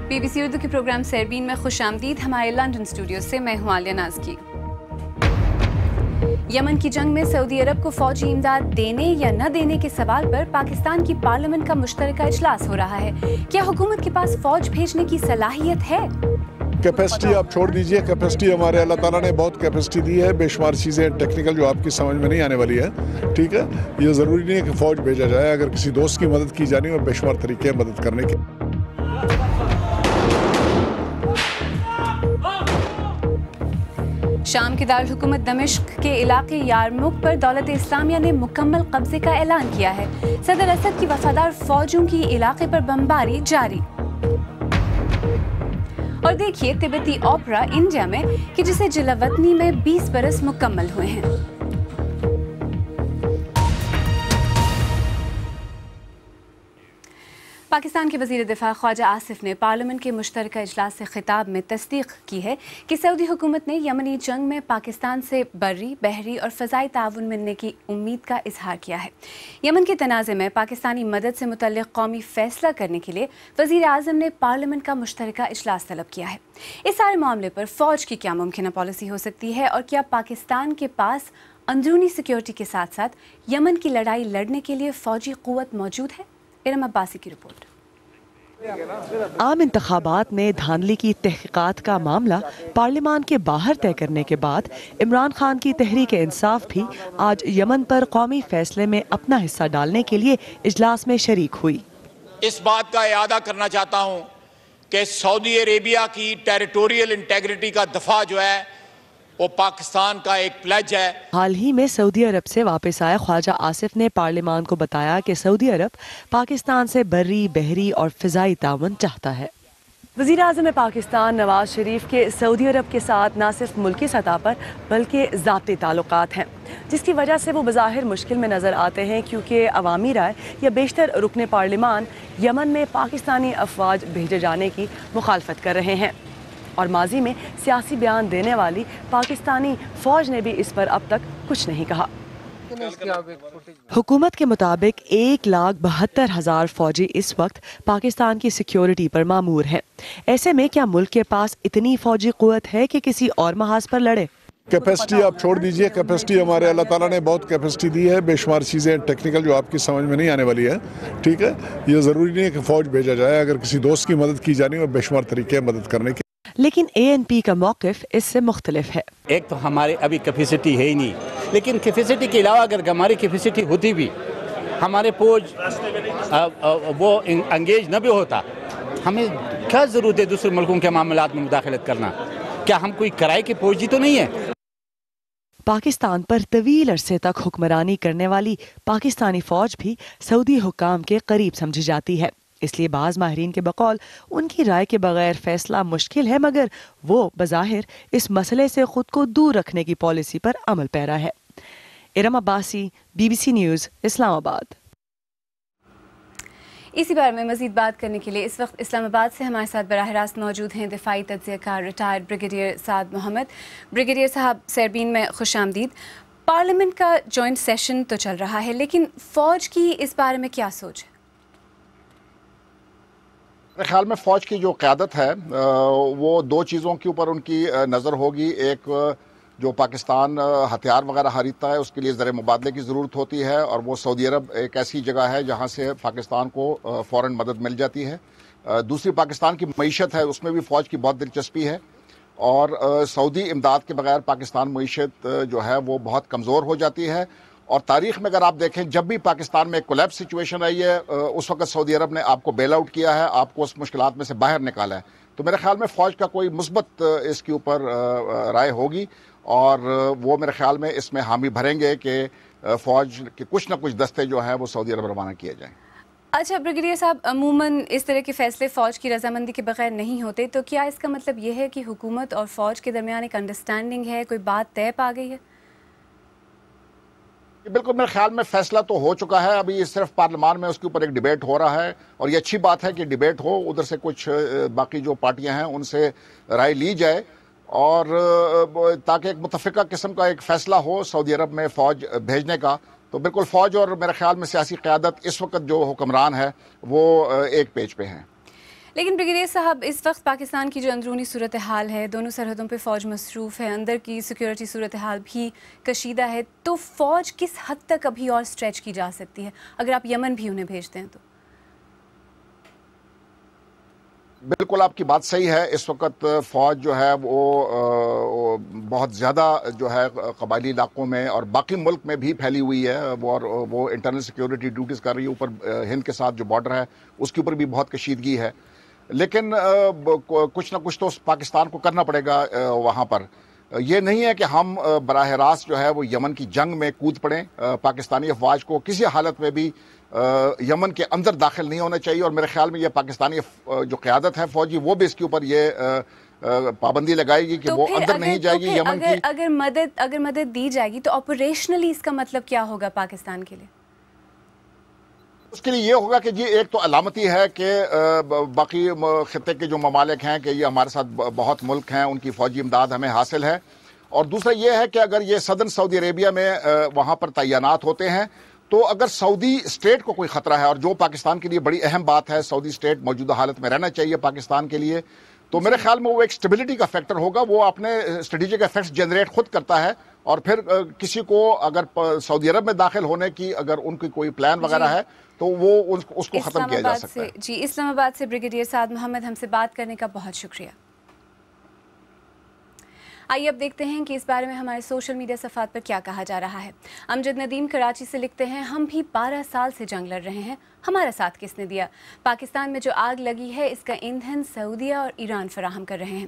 Be B C Urdu کے programme سیربین میں خوش آمدید. ہمارے لندن اسٹوڈیو سے میں ہوں عالیہ ناز کی. یمن کی جنگ میں سعودی عرب کو فوجی امداد دینے یا نہ دینے کے سوال پر پاکستان کی پارلیمنٹ کا مشترکہ اجلاس ہو رہا ہے. کیا حکومت کے پاس فوج بھیجنے کی صلاحیت ہے؟ کیپیسٹی آپ چھوڑ دیجئے، کیپیسٹی ہمارے اللہ تعالیٰ نے بہت کیپیسٹی دی ہے. بے شمار چیزیں ٹیکنیکل جو آپ کی سمجھ میں نہیں آنے والی ہے. ٹھیک ہے، یہ ضروری نہیں ہے کہ فوج بھیجا جائے. اگر کسی دوست کی مدد کی جانی ہو، بے شمار طریقے ہیں مدد کرنے کے. شام کے دارالحکومت دمشق کے علاقے یارموک پر دولت اسلامیہ نے مکمل قبضے کا اعلان کیا ہے. صدر اسد کی وفادار فوجوں کی علاقے پر بمباری جاری. اور دیکھیے تبتی اوپرا انڈیا میں کہ جسے جلاوطنی میں 20 برس مکمل ہوئے ہیں. پاکستان کے وزیر دفاع خواجہ آصف نے پارلیمنٹ کے مشترکہ اجلاس سے خطاب میں تصدیق کی ہے کہ سعودی حکومت نے یمنی جنگ میں پاکستان سے بری، بحری اور فضائی تعاون ملنے کی امید کا اظہار کیا ہے. یمن کے تنازع میں پاکستانی مدد سے متعلق قومی فیصلہ کرنے کے لیے وزیر اعظم نے پارلیمنٹ کا مشترکہ اجلاس طلب کیا ہے. اس سارے معاملے پر فوج کی کیا ممکنہ پالیسی ہو سکتی ہے اور کیا پاکستان کے پاس اندرونی سیکیورٹی کے ساتھ ساتھ یمن کی لڑائی لڑنے کے لیے فوجی قوت موجود ہے؟ ارم عباسی کی رپورٹ. عام انتخابات میں دھاندلی کی تحقیقات کا معاملہ پارلیمان کے باہر طے کرنے کے بعد عمران خان کی تحریک انصاف بھی آج یمن پر قومی فیصلے میں اپنا حصہ ڈالنے کے لیے اجلاس میں شریک ہوئی. اس بات کا اعادہ کرنا چاہتا ہوں کہ سعودی عربیہ کی ٹیریٹوریل انٹیگریٹی کا دفاع جو ہے وہ پاکستان کا ایک پلیج ہے. حال ہی میں سعودی عرب سے واپس آئے خواجہ آصف نے پارلیمان کو بتایا کہ سعودی عرب پاکستان سے بری، بحری اور فضائی تعاون چاہتا ہے. وزیر اعظم پاکستان نواز شریف کے سعودی عرب کے ساتھ نہ صرف ملکی سطح پر بلکہ ذاتی تعلقات ہیں، جس کی وجہ سے وہ بظاہر مشکل میں نظر آتے ہیں کیونکہ عوامی رائے یا بیشتر رکن پارلیمان یمن میں پاکستانی افواج بھیجے جانے کی مخالفت کر رہے ہیں. اور ماضی میں سیاسی بیان دینے والی پاکستانی فوج نے بھی اس پر اب تک کچھ نہیں کہا. حکومت کے مطابق 1,72,000 فوجی اس وقت پاکستان کی سیکیورٹی پر مامور ہیں. ایسے میں کیا ملک کے پاس اتنی فوجی قوت ہے کہ کسی اور محاذ پر لڑے؟ کیپیسٹی آپ چھوڑ دیجئے، کیپیسٹی ہمارے اللہ تعالیٰ نے بہت کیپیسٹی دی ہے. بے شمار چیزیں ٹیکنیکل جو آپ کی سمجھ میں نہیں آنے والی ہے. ٹھیک ہے، یہ ضروری نہیں ہے کہ فوج بھیجا جائے. اگر کسی دوست کی مدد کی جانی ہو، بے شمار طریقے ہیں مدد کرنے کے. لیکن ANP کا موقف اس سے مختلف ہے. ایک تو ہمارے ابھی کیپیسٹی ہے ہی نہیں، لیکن کیپیسٹی کے علاوہ اگر ہماری کیپیسٹی ہوتی بھی، ہمارے فوج وہ انگیج نہ بھی ہوتا، ہمیں کیا ضرورت ہے دوسرے ملکوں کے معاملات میں مداخلت کرنا؟ کیا ہم کوئی کرائے کے فوجی تو نہیں ہے؟ پاکستان پر طویل عرصے تک حکمرانی کرنے والی پاکستانی فوج بھی سعودی حکام کے قریب سمجھی جاتی ہے. اس لیے بعض ماہرین کے بقول ان کی رائے کے بغیر فیصلہ مشکل ہے، مگر وہ بظاہر اس مسئلے سے خود کو دور رکھنے کی پالیسی پر عمل پیرا ہے. ارم عباسی، BBC نیوز، اسلام آباد. اسی بارے میں مزید بات کرنے کے لیے اس وقت اسلام آباد سے ہمارے ساتھ براہ راست موجود ہیں دفاعی تجزیہ کار ریٹائرڈ بریگیڈیئر سعد محمد. بریگیڈیئر صاحب، سیربین میں خوش آمدید. پارلیمنٹ کا جوائنٹ سیشن تو چل رہا ہے، لیکن فوج کی اس بارے میں کیا سوچ ہے؟ میرے خیال میں فوج کی جو قیادت ہے وہ دو چیزوں کے اوپر ان کی نظر ہوگی. ایک جو پاکستان ہتھیار وغیرہ خریدتا ہے اس کے لیے زر مبادلے کی ضرورت ہوتی ہے، اور وہ سعودی عرب ایک ایسی جگہ ہے جہاں سے پاکستان کو فوراً مدد مل جاتی ہے. دوسری پاکستان کی معیشت ہے، اس میں بھی فوج کی بہت دلچسپی ہے، اور سعودی امداد کے بغیر پاکستان معیشت جو ہے وہ بہت کمزور ہو جاتی ہے. اور تاریخ میں اگر آپ دیکھیں جب بھی پاکستان میں کولیپس سچویشن آئی ہے اس وقت سعودی عرب نے آپ کو بیل آؤٹ کیا ہے، آپ کو اس مشکلات میں سے باہر نکالا ہے. تو میرے خیال میں فوج کا کوئی مثبت اس کے اوپر رائے ہوگی، اور وہ میرے خیال میں اس میں حامی بھریں گے کہ فوج کے کچھ نہ کچھ دستے جو ہیں وہ سعودی عرب روانہ کیے جائیں. اچھا بریگیڈیئر صاحب، عموماً اس طرح کے فیصلے فوج کی رضامندی کے بغیر نہیں ہوتے، تو کیا اس کا مطلب یہ ہے کہ حکومت اور فوج کے درمیان ایک انڈرسٹینڈنگ ہے، کوئی بات طے پا گئی ہے؟ بالکل، میرے خیال میں فیصلہ تو ہو چکا ہے. ابھی صرف پارلیمان میں اس کے اوپر ایک ڈیبیٹ ہو رہا ہے، اور یہ اچھی بات ہے کہ ڈیبیٹ ہو، ادھر سے کچھ باقی جو پارٹیاں ہیں ان سے رائے لی جائے، اور تاکہ ایک متفقہ قسم کا ایک فیصلہ ہو سعودی عرب میں فوج بھیجنے کا. تو بالکل فوج اور میرے خیال میں سیاسی قیادت اس وقت جو حکمران ہے وہ ایک پیج پہ ہیں. لیکن بریگیڈیئر صاحب اس وقت پاکستان کی جو اندرونی صورتحال ہے، دونوں سرحدوں پہ فوج مصروف ہے، اندر کی سیکیورٹی صورتحال بھی کشیدہ ہے، تو فوج کس حد تک ابھی اور اسٹریچ کی جا سکتی ہے اگر آپ یمن بھی انہیں بھیجتے ہیں تو؟ بالکل آپ کی بات صحیح ہے. اس وقت فوج جو ہے وہ بہت زیادہ جو ہے قبائلی علاقوں میں اور باقی ملک میں بھی پھیلی ہوئی ہے، اور وہ انٹرنل سیکیورٹی ڈیوٹیز کر رہی ہے. اوپر ہند کے ساتھ جو بارڈر ہے اس کے اوپر بھی بہت کشیدگی ہے. لیکن کچھ نہ کچھ تو پاکستان کو کرنا پڑے گا وہاں پر. یہ نہیں ہے کہ ہم براہ راست جو ہے وہ یمن کی جنگ میں کود پڑیں. پاکستانی افواج کو کسی حالت میں بھی یمن کے اندر داخل نہیں ہونا چاہیے، اور میرے خیال میں یہ پاکستانی جو قیادت ہے فوجی وہ بھی اس کے اوپر یہ پابندی لگائے گی کہ وہ اندر نہیں جائے گی یمن کی. اگر مدد دی جائے گی تو آپریشنلی اس کا مطلب کیا ہوگا پاکستان کے لیے؟ اس کے لیے یہ ہوگا کہ جی ایک تو علامتی ہے کہ باقی خطے کے جو ممالک ہیں کہ یہ ہمارے ساتھ بہت ملک ہیں، ان کی فوجی امداد ہمیں حاصل ہے. اور دوسرا یہ ہے کہ اگر یہ صدرن سعودی عربیہ میں وہاں پر تعینات ہوتے ہیں تو اگر سعودی اسٹیٹ کو کوئی خطرہ ہے، اور جو پاکستان کے لیے بڑی اہم بات ہے، سعودی اسٹیٹ موجودہ حالت میں رہنا چاہیے پاکستان کے لیے، تو میرے خیال میں وہ ایک اسٹیبلٹی کا فیکٹر ہوگا. وہ اپنے اسٹریٹجک ایفیکٹس جنریٹ خود کرتا ہے، اور پھر کسی کو اگر سعودی عرب میں داخل ہونے کی اگر ان کی کوئی پلان وغیرہ ہے تو وہ اس کو ختم کیا جا سکتا ہے. جی، اسلام آباد سے بریگیڈیئر سعد محمد ہم سے بات کرنے کا بہت شکریہ. آئیے اب دیکھتے ہیں کہ اس بارے میں ہمارے سوشل میڈیا صفحات پر کیا کہا جا رہا ہے. امجد ندیم کراچی سے لکھتے ہیں، ہم بھی 12 سال سے جنگ لڑ رہے ہیں، ہمارا ساتھ کس نے دیا؟ پاکستان میں جو آگ لگی ہے اس کا ایندھن سعودیہ اور ایران فراہم کر رہے ہیں.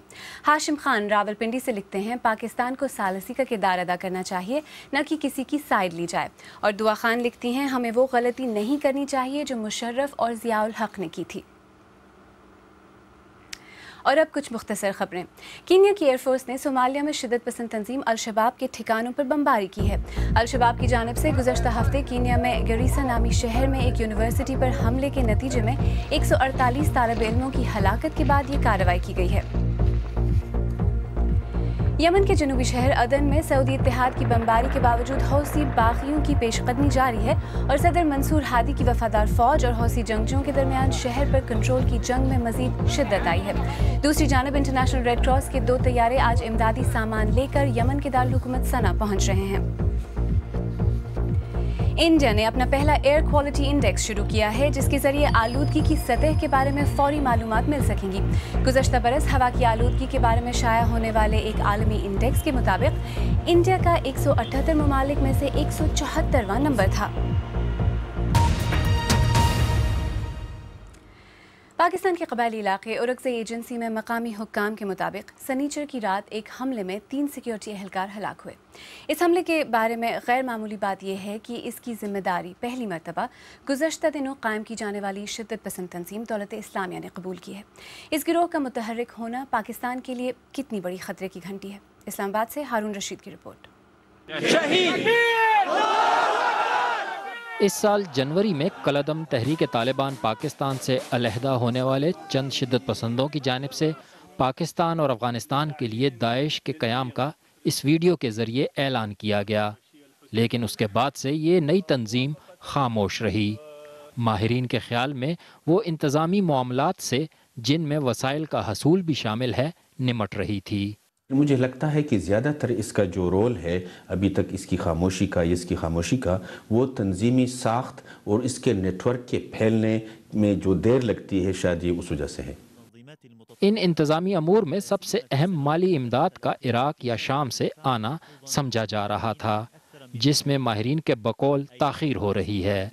ہاشم خان راول پنڈی سے لکھتے ہیں، پاکستان کو ثالثی کا کردار ادا کرنا چاہیے، نہ کہ کسی کی سائیڈ لی جائے. اور دعا خان لکھتی ہیں، ہمیں وہ غلطی نہیں کرنی چاہیے جو مشرف اور ضیاء الحق نے کی تھی. اور اب کچھ مختصر خبریں. کینیا کی ایئر فورس نے صومالیہ میں شدت پسند تنظیم الشباب کے ٹھکانوں پر بمباری کی ہے. الشباب کی جانب سے گزشتہ ہفتے کینیا میں گریسا نامی شہر میں ایک یونیورسٹی پر حملے کے نتیجے میں 148 طالب علموں کی ہلاکت کے بعد یہ کارروائی کی گئی ہے. یمن کے جنوبی شہر عدن میں سعودی اتحاد کی بمباری کے باوجود حوثی باغیوں کی پیش قدمی جاری ہے، اور صدر منصور ہادی کی وفادار فوج اور حوثی جنگجوؤں کے درمیان شہر پر کنٹرول کی جنگ میں مزید شدت آئی ہے. دوسری جانب انٹرنیشنل ریڈ کراس کے 2 طیارے آج امدادی سامان لے کر یمن کے دارالحکومت صنعا پہنچ رہے ہیں. انڈیا نے اپنا پہلا ایئر کوالٹی انڈیکس شروع کیا ہے، جس کے ذریعے آلودگی کی سطح کے بارے میں فوری معلومات مل سکیں گی. گزشتہ برس ہوا کی آلودگی کے بارے میں شائع ہونے والے ایک عالمی انڈیکس کے مطابق انڈیا کا 178 ممالک میں سے 174واں نمبر تھا. پاکستان کے قبائلی علاقے اورکزئی ایجنسی میں مقامی حکام کے مطابق سنیچر کی رات ایک حملے میں 3 سیکیورٹی اہلکار ہلاک ہوئے. اس حملے کے بارے میں غیر معمولی بات یہ ہے کہ اس کی ذمہ داری پہلی مرتبہ گزشتہ دنوں قائم کی جانے والی شدت پسند تنظیم دولت اسلامیہ نے قبول کی ہے. اس گروہ کا متحرک ہونا پاکستان کے لیے کتنی بڑی خطرے کی گھنٹی ہے؟ اسلام آباد سے ہارون رشید کی رپورٹ. اس سال جنوری میں کالعدم تحریک طالبان پاکستان سے علیحدہ ہونے والے چند شدت پسندوں کی جانب سے پاکستان اور افغانستان کے لیے داعش کے قیام کا اس ویڈیو کے ذریعے اعلان کیا گیا، لیکن اس کے بعد سے یہ نئی تنظیم خاموش رہی. ماہرین کے خیال میں وہ انتظامی معاملات سے، جن میں وسائل کا حصول بھی شامل ہے، نمٹ رہی تھی. مجھے لگتا ہے کہ زیادہ تر اس کا جو رول ہے ابھی تک اس کی خاموشی کا وہ تنظیمی ساخت اور اس کے نیٹ ورک کے پھیلنے میں جو دیر لگتی ہے، شاید یہ اس وجہ سے ہے. ان انتظامی امور میں سب سے اہم مالی امداد کا عراق یا شام سے آنا سمجھا جا رہا تھا، جس میں ماہرین کے بقول تاخیر ہو رہی ہے.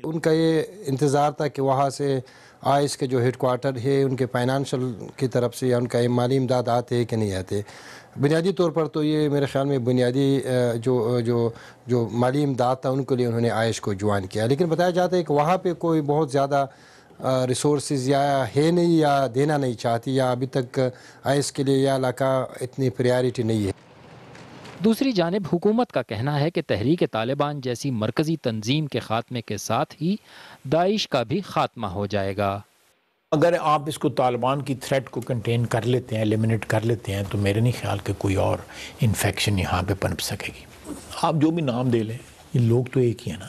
ان کا یہ انتظار تھا کہ وہاں سے آئس کے جو ہیڈ کوارٹر ہے ان کے فائنانشل کی طرف سے یا ان کا مالی امداد آتے ہیں کہ نہیں آتے. بنیادی طور پر تو یہ میرے خیال میں بنیادی جو مالی امداد تھا ان کے لیے انہوں نے آئس کو جوائن کیا، لیکن بتایا جاتا ہے کہ وہاں پہ کوئی بہت زیادہ ریسورسز یا ہے نہیں یا دینا نہیں چاہتی، یا ابھی تک آئس کے لیے یہ علاقہ اتنی پریارٹی نہیں ہے. دوسری جانب حکومت کا کہنا ہے کہ تحریک طالبان جیسی مرکزی تنظیم کے خاتمے کے ساتھ ہی داعش کا بھی خاتمہ ہو جائے گا. اگر آپ اس کو طالبان کی تھریٹ کو کنٹین کر لیتے ہیں، ایلیمنیٹ کر لیتے ہیں، تو میرے نہیں خیال کہ کوئی اور انفیکشن یہاں پہ پنپ سکے گی. آپ جو بھی نام دے لیں، یہ لوگ تو ایک ہی ہیں نا.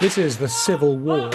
This is the civil war.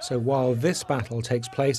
So while this battle takes place,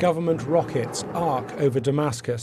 government rockets arc over Damascus.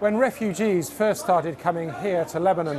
When refugees first started coming here to Lebanon,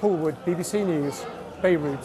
Paul Wood, BBC News, Beirut.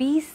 20